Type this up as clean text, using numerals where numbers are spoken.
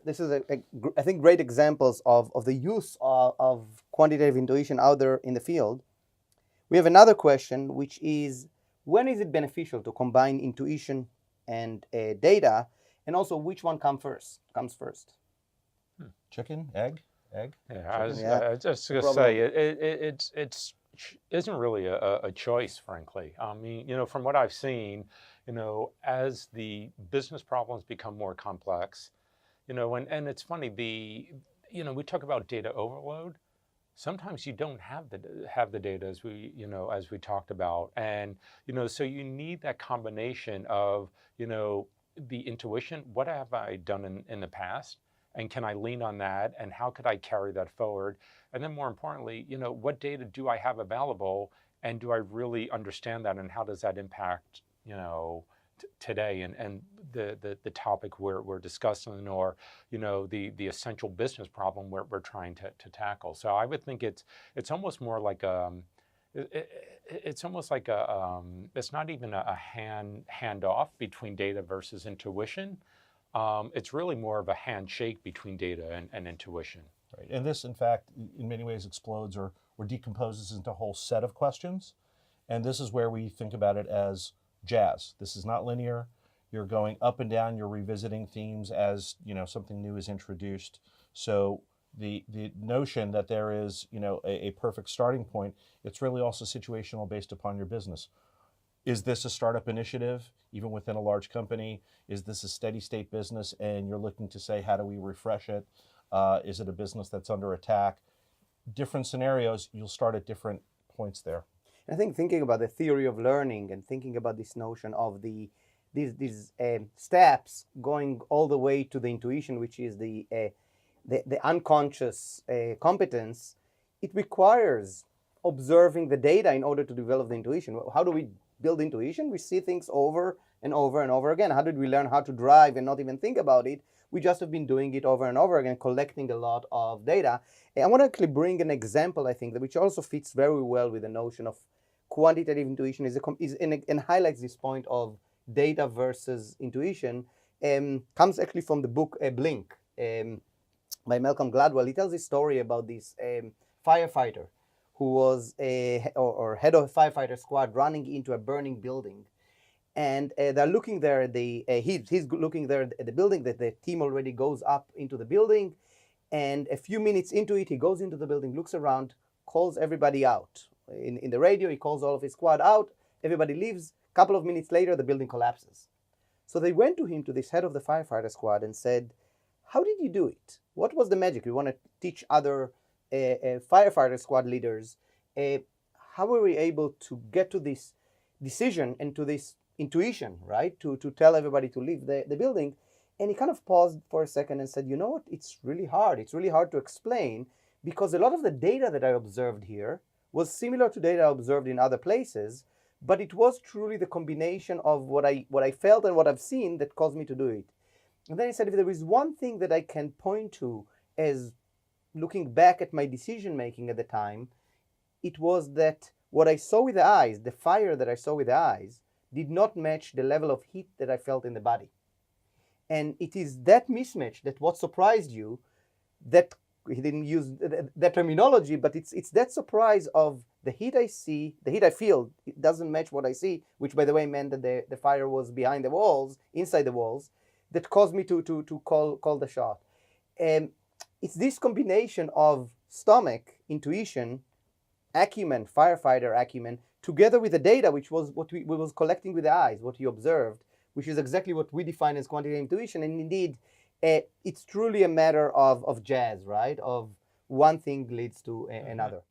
This is I think great examples of the use of quantitative intuition out there in the field. We have another question, which is, when is it beneficial to combine intuition and data, and also which one comes first? Chicken, egg? Yeah, I was just going to say, it isn't really a choice, frankly. I mean, from what I've seen, as the business problems become more complex, and it's funny, we talk about data overload. Sometimes you don't have the data as we talked about, and so you need that combination of the intuition. What have I done in the past, and can I lean on that, and how could I carry that forward? And then more importantly, what data do I have available, and do I really understand that, and how does that impact today and the topic we're discussing, or the essential business problem we're trying to tackle. So I would think it's almost more like it's not even a handoff between data versus intuition. It's really more of a handshake between data and intuition. Right. And this, in fact, in many ways explodes or decomposes into a whole set of questions. And this is where we think about it as jazz. This is not linear. You're going up and down. You're revisiting themes as something new is introduced. So the notion that there is a perfect starting point, it's really also situational based upon your business. Is this a startup initiative, even within a large company? Is this a steady state business, and you're looking to say, how do we refresh it? Is it a business that's under attack? Different scenarios. You'll start at different points there. I think thinking about the theory of learning and thinking about this notion of these steps going all the way to the intuition, which is the unconscious competence, it requires observing the data in order to develop the intuition. How do we build intuition? We see things over and over and over again. How did we learn how to drive and not even think about it? We just have been doing it over and over again, collecting a lot of data. And I want to actually bring an example, I think, which also fits very well with the notion of quantitative intuition and highlights this point of data versus intuition. Comes actually from the book Blink by Malcolm Gladwell. He tells this story about this firefighter who was or head of a firefighter squad running into a burning building. And they're looking there. He's looking there at the building. That the team already goes up into the building, and a few minutes into it, he goes into the building, looks around, calls everybody out. In the radio, he calls all of his squad out. Everybody leaves. A couple of minutes later, the building collapses. So they went to him, to this head of the firefighter squad, and said, "How did you do it? What was the magic? We want to teach other firefighter squad leaders. How were we able to get to this decision and to this intuition, right? To tell everybody to leave the building?" And he kind of paused for a second and said, "You know what? It's really hard. It's really hard to explain, because a lot of the data that I observed here was similar to data I observed in other places, but it was truly the combination of what I felt and what I've seen that caused me to do it." And then he said, "If there is one thing that I can point to as looking back at my decision making at the time, it was that what I saw with the eyes, the fire that I saw with the eyes, did not match the level of heat that I felt in the body. And it is that mismatch that what surprised you, that he didn't use that terminology, but it's that surprise of the heat I see, the heat I feel, it doesn't match what I see," which by the way meant that the fire was behind the walls, inside the walls, that caused me to call the shot. And it's this combination of stomach, intuition, acumen, firefighter acumen, together with the data, which was what we was collecting with the eyes, what you observed, which is exactly what we define as quantitative intuition. And indeed, it's truly a matter of jazz, right? Of one thing leads to another.